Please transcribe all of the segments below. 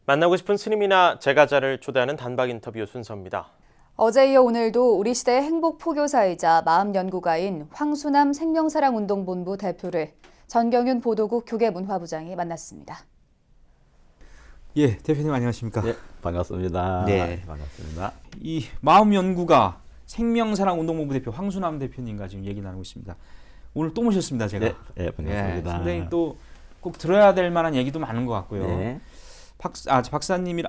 만나고 싶은 스님이나 제가자를 초대하는 단박 인터뷰 순서입니다. 어제 이어 오늘도 우리 시대의 행복 포교사이자 마음 연구가인 황수남 생명사랑운동본부 대표를 전경윤 보도국 교계문화부장이 만났습니다. 예, 대표님 안녕하십니까? 네, 반갑습니다. 네. 반갑습니다. 이 마음연구가 생명사랑운동본부 대표 황수남 대표님과 지금 얘기 나누고 있습니다. 오늘 또 모셨습니다, 제가. 네, 반갑습니다. 상당히 또 꼭 들어야 될 만한 얘기도 많은 것 같고요. 네. 박사님을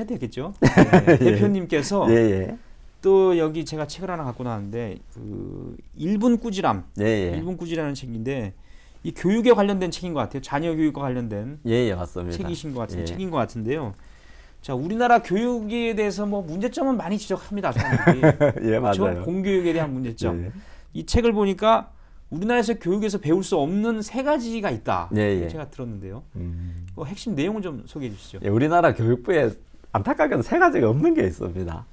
해도 되겠죠? 네, 대표님께서 예. 또 여기 제가 책을 하나 갖고 나왔는데 그 1분 꾸지람, 예. 1분 꾸지라는 책인데 이 교육에 관련된 책인 것 같아요. 자녀 교육과 관련된 예, 맞습니다. 책이신 것 같은 예. 책인 것 같은데요. 자, 우리나라 교육에 대해서 뭐 문제점은 많이 지적합니다, 사람들이. 예, 그렇죠? 맞아요. 공교육에 대한 문제점. 예. 이 책을 보니까 우리나라에서 교육에서 배울 수 없는 세 가지가 있다. 예. 제가 들었는데요. 그 핵심 내용을 좀 소개해 주시죠. 예, 우리나라 교육부에 안타깝게도 세 가지가 없는 게 있습니다.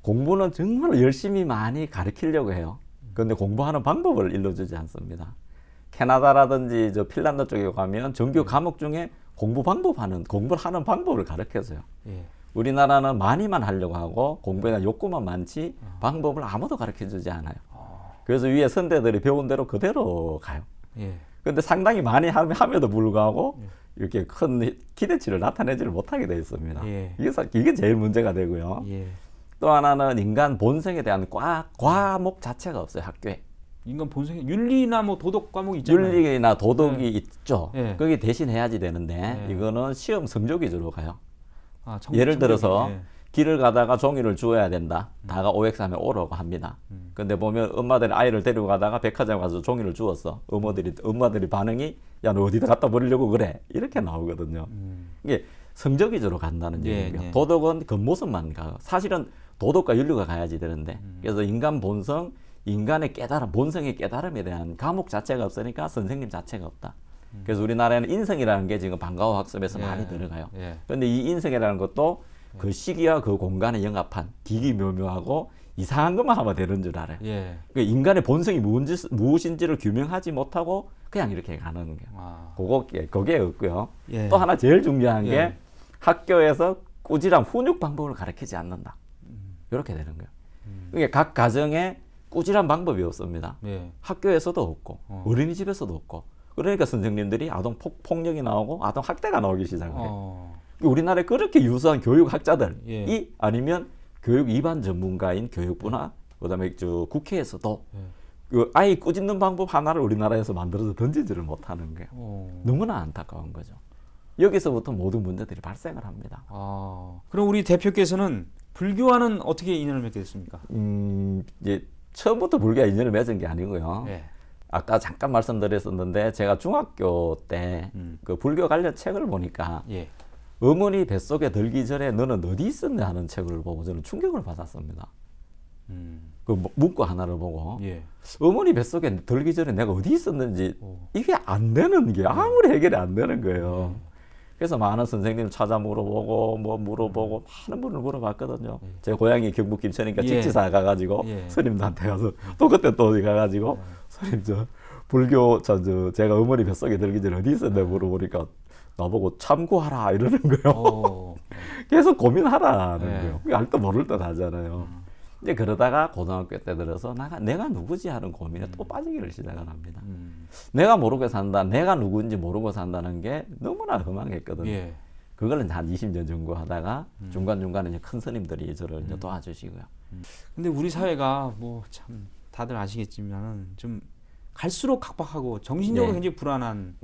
공부는 정말 열심히 많이 가르치려고 해요. 그런데 공부하는 방법을 일러주지 않습니다. 캐나다라든지 저 핀란드 쪽에 가면 정규 과목 중에 공부를 하는 방법을 가르쳐줘요. 예. 우리나라는 많이만 하려고 하고 공부에 대한 욕구만 많지 방법을 아무도 가르쳐주지 않아요. 그래서 위에 선대들이 배운 대로 그대로 가요. 예. 근데 상당히 많이 함에도 불구하고 이렇게 큰 기대치를 나타내지를 못하게 되어 있습니다. 예. 이게 제일 문제가 되고요. 예. 또 하나는 인간 본성에 대한 과목 자체가 없어요, 학교에. 인간 본성에 윤리나 뭐 도덕 과목이 있잖아요. 윤리나 도덕이 있죠. 예. 거기 대신 해야지 되는데 이거는 시험 성적 위주로 가요. 성적이, 예를 들어서 길을 가다가 종이를 주어야 된다. 다가 OX 하면 O라고 합니다. 근데 보면 엄마들이 아이를 데리고 가다가 백화점 가서 종이를 주었어. 엄마들이 반응이 야, 너 어디다 갖다 버리려고 그래? 이렇게 나오거든요. 이게 성적 위주로 간다는 얘기고요. 도덕은 겉모습만 가요. 사실은 도덕과 윤리가 가야지 되는데 그래서 인간 본성, 인간의 깨달음, 본성의 깨달음에 대한 과목 자체가 없으니까 선생님 자체가 없다. 그래서 우리나라에는 인성이라는 게 지금 방과후 학습에서 많이 들어가요. 그런데 이 인성이라는 것도 그 시기와 그 공간에 영합한 기기묘묘하고 이상한 것만 하면 되는 줄 알아요. 그러니까 인간의 본성이 무엇인지를 규명하지 못하고 그냥 이렇게 가는 거예요. 그게 없고요. 또 하나 제일 중요한 게 학교에서 꾸지람 훈육 방법을 가르치지 않는다. 이렇게 되는 거예요. 그러니까 각 가정에 꾸지람 방법이 없습니다. 학교에서도 없고 어린이집에서도 없고 그러니까 선생님들이 아동 폭력이 나오고 아동 학대가 나오기 시작해요. 우리나라에 그렇게 유수한 교육학자들이 아니면 교육 위반 전문가인 교육부나 그다음에 국회에서도 그 아이 꾸짖는 방법 하나를 우리나라에서 만들어서 던지지를 못하는 거예요. 너무나 안타까운 거죠. 여기서부터 모든 문제들이 발생을 합니다. 그럼 우리 대표께서는 불교와는 어떻게 인연을 맺게 됐습니까? 이제 처음부터 불교와 인연을 맺은 게 아니고요. 아까 잠깐 말씀드렸었는데 제가 중학교 때 그 불교 관련 책을 보니까 어머니 뱃속에 들기 전에 너는 어디 있었냐 하는 책을 보고 저는 충격을 받았습니다. 그 문구 하나를 보고 어머니 뱃속에 들기 전에 내가 어디 있었는지 이게 안 되는 게 아무리 해결이 안 되는 거예요. 그래서 많은 선생님 찾아 물어보고 많은 분을 물어봤거든요. 제 고향이 경북 김천이니까 직지사 가가지고 스님들한테 가서 또 그때 또 가가지고 스님 불교 제가 어머니 뱃속에 들기 전에 어디 있었냐 물어보니까 나보고 참고하라 이러는 거예요. 계속 고민하라는 거예요. 알도 모를 듯 하잖아요. 이제 그러다가 고등학교 때 들어서 내가 누구지 하는 고민에 또 빠지기를 시작을 합니다. 내가 모르고 산다, 내가 누구인지 모르고 산다는 게 너무나 허망했거든요. 그걸 한 20년 정도 하다가 중간중간에 이제 큰 스님들이 저를 이제 도와주시고요. 근데 우리 사회가 뭐 참 다들 아시겠지만 좀 갈수록 각박하고 정신적으로 굉장히 불안한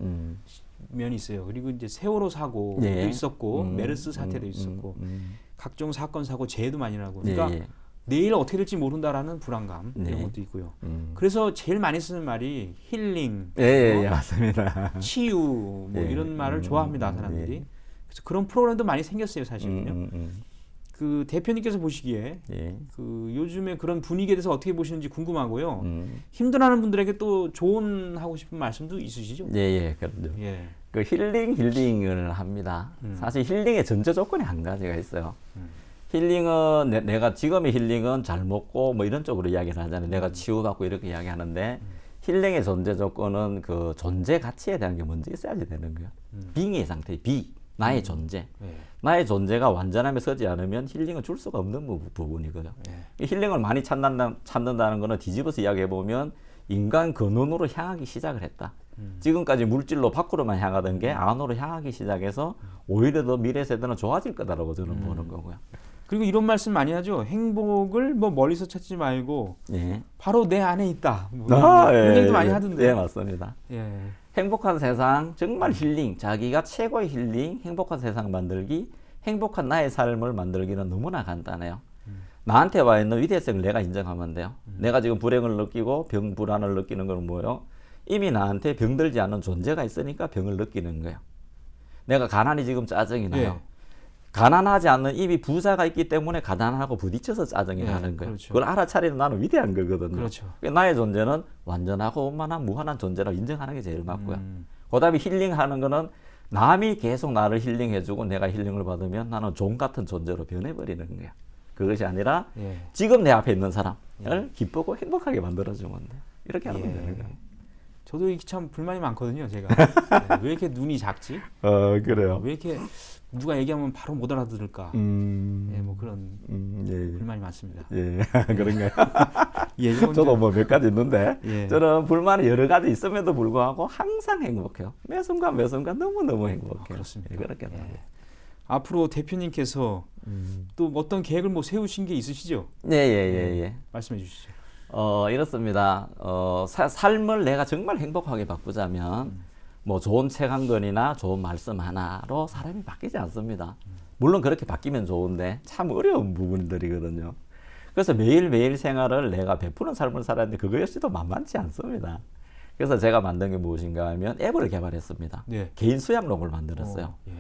면이 있어요. 그리고 이제 세월호 사고도 있었고 메르스 사태도 있었고 각종 사건 사고 재해도 많이 나고 그러니까 내일 어떻게 될지 모른다라는 불안감 이런 것도 있고요. 그래서 제일 많이 쓰는 말이 힐링, 맞습니다. 치유 뭐 이런 말을 좋아합니다 사람들이. 그래서 그런 프로그램도 많이 생겼어요 사실은요. 그 대표님께서 보시기에 그 요즘에 그런 분위기에 대해서 어떻게 보시는지 궁금하고요. 힘들어하는 분들에게 또 조언하고 싶은 말씀도 있으시죠? 그럼요. 그 힐링을 합니다. 사실 힐링의 전제 조건이 한 가지가 있어요. 힐링은 내가 지금의 힐링은 잘 먹고 뭐 이런 쪽으로 이야기를 하잖아요. 내가 치유받고 이렇게 이야기하는데 힐링의 존재 조건은 그 존재 가치에 대한 게 먼저 있어야지 되는 거예요. 빙의 상태, 나의 존재. 예. 나의 존재가 완전함에 서지 않으면 힐링은 줄 수가 없는 부분이거든요. 예. 이 힐링을 많이 찾는다는 거는 뒤집어서 이야기해보면 인간 근원으로 향하기 시작을 했다. 지금까지 물질로 밖으로만 향하던 게 안으로 향하기 시작해서 오히려 더 미래 세대는 좋아질 거다라고 저는 보는 거고요. 그리고 이런 말씀 많이 하죠. 행복을 뭐 멀리서 찾지 말고 예. 바로 내 안에 있다. 뭐 예, 이런 얘기도 예, 많이 예. 하던데. 예, 맞습니다. 예. 행복한 세상, 정말 힐링, 자기가 최고의 힐링, 행복한 세상 만들기, 행복한 나의 삶을 만들기는 너무나 간단해요. 나한테 와 있는 위대성을 내가 인정하면 돼요. 내가 지금 불행을 느끼고 병, 불안을 느끼는 건 뭐예요? 이미 나한테 병들지 않은 존재가 있으니까 병을 느끼는 거예요. 내가 가난이 지금 짜증이 나요. 예. 가난하지 않는 이미 부자가 있기 때문에 가난하고 부딪혀서 짜증이 예, 나는 거예요. 그렇죠. 그걸 알아차리는 나는 위대한 거거든요. 그렇죠. 나의 존재는 완전하고 원만한 무한한 존재라고 인정하는 게 제일 맞고요. 그다음에 힐링하는 거는 남이 계속 나를 힐링해주고 내가 힐링을 받으면 나는 종 같은 존재로 변해버리는 거야. 그것이 아니라 예. 지금 내 앞에 있는 사람을 기쁘고 행복하게 만들어주면 돼. 이렇게 하면 되는 거예요. 저도 이게 참 불만이 많거든요, 제가. 네, 왜 이렇게 눈이 작지? 그래요. 왜 이렇게 누가 얘기하면 바로 못 알아들을까? 예, 뭐 그런 예. 불만이 많습니다. 예, 그런가요? 예, 이건 저도 좀- 뭐 몇 가지 있는데 예. 저는 불만이 여러 가지 있음에도 불구하고 항상 행복해요. 매 순간 매 순간 너무너무 행복해요. 그렇습니다. 예, 그렇게 예. 나요. 앞으로 대표님께서 또 어떤 계획을 뭐 세우신 게 있으시죠? 예, 예, 예, 예. 말씀해 주시죠. 이렇습니다. 삶을 내가 정말 행복하게 바꾸자면 뭐 좋은 책 한 권이나 좋은 말씀 하나로 사람이 바뀌지 않습니다. 물론 그렇게 바뀌면 좋은데 참 어려운 부분들이거든요. 그래서 매일매일 생활을 내가 베푸는 삶을 살았는데 그거 역시도 만만치 않습니다. 그래서 제가 만든 게 무엇인가 하면 앱을 개발했습니다. 네. 개인 수양록을 만들었어요. 예.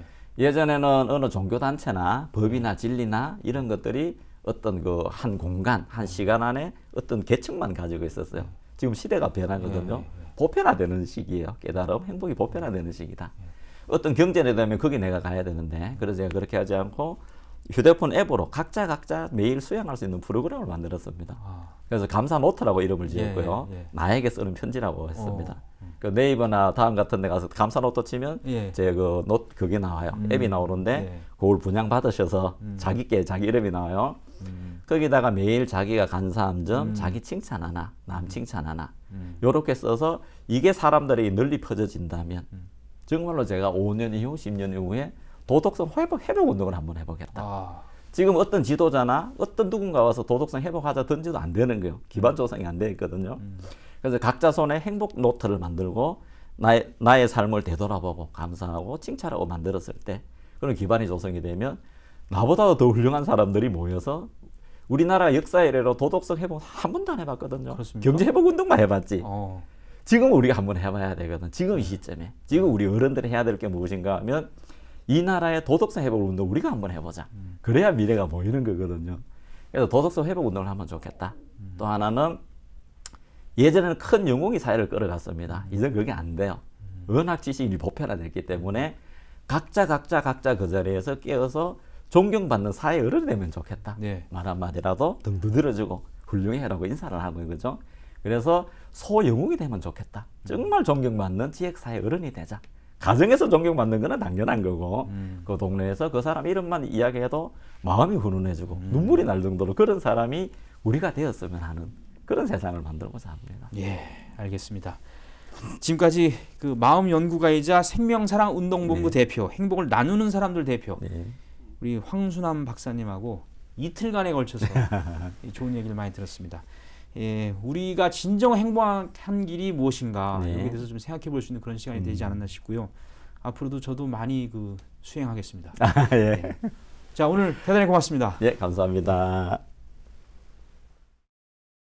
예전에는 어느 종교단체나 법이나 진리나 이런 것들이 어떤 그 한 공간, 한 시간 안에 어떤 계층만 가지고 있었어요. 지금 시대가 변하거든요. 보편화되는 시기예요. 깨달음, 행복이 보편화되는 시기다. 어떤 경전에 되면 거기 내가 가야 되는데 그래서 제가 그렇게 하지 않고 휴대폰 앱으로 각자 매일 수양할 수 있는 프로그램을 만들었습니다. 그래서 감사 노트라고 이름을 지었고요. 예. 나에게 쓰는 편지라고 했습니다. 그 네이버나 다음 같은 데 가서 감사 노트 치면 예. 제 그 노트 그게 나와요. 앱이 나오는데 예. 그걸 분양 받으셔서 자기께 자기 이름이 나와요. 거기다가 매일 자기가 간사한 점, 자기 칭찬 하나, 남 칭찬 하나 요렇게 써서 이게 사람들에게 널리 퍼져진다면 정말로 제가 5년 이후, 10년 이후에 도덕성 회복 운동을 한번 해보겠다. 아, 지금 어떤 지도자나 어떤 누군가 와서 도덕성 회복하자 던져도 안 되는 거예요. 기반 조성이 안 돼 있거든요. 그래서 각자 손에 행복 노트를 만들고 나의 삶을 되돌아보고 감사하고 칭찬하고 만들었을 때 그런 기반이 조성이 되면 나보다 더 훌륭한 사람들이 모여서 우리나라 역사 이래로 도덕성 회복 한 번도 안 해봤거든요. 그렇습니까? 경제 회복 운동만 해봤지. 어. 지금 우리가 한번 해봐야 되거든. 지금 이 시점에. 지금 우리 어른들이 해야 될 게 무엇인가 하면 이 나라의 도덕성 회복 운동 우리가 한번 해보자. 그래야 미래가 보이는 거거든요. 그래서 도덕성 회복 운동을 하면 좋겠다. 또 하나는 예전에는 큰 영웅이 사회를 끌어갔습니다. 이제 그게 안 돼요. 워낙 지식이 보편화됐기 때문에 각자 그 자리에서 깨어서 존경받는 사회 어른이 되면 좋겠다. 네. 말 한마디라도 등 두드려주고 훌륭해라고 인사를 하고 그죠. 그래서 소영웅이 되면 좋겠다. 정말 존경받는 지역사회 어른이 되자. 가정에서 존경받는 거는 당연한 거고 그 동네에서 그 사람 이름만 이야기해도 마음이 훈훈해지고 눈물이 날 정도로 그런 사람이 우리가 되었으면 하는 그런 세상을 만들고자 합니다. 예, 알겠습니다. 지금까지 그 마음 연구가이자 생명사랑 운동본부 대표, 행복을 나누는 사람들 대표 네. 우리 황순남 박사님하고 이틀간에 걸쳐서 좋은 얘기를 많이 들었습니다. 예, 우리가 진정 행복한 길이 무엇인가 네. 여기에 대해서 좀 생각해 볼 수 있는 그런 시간이 되지 않았나 싶고요. 앞으로도 저도 많이 그 수행하겠습니다. 예. 자, 오늘 대단히 고맙습니다. 예, 감사합니다.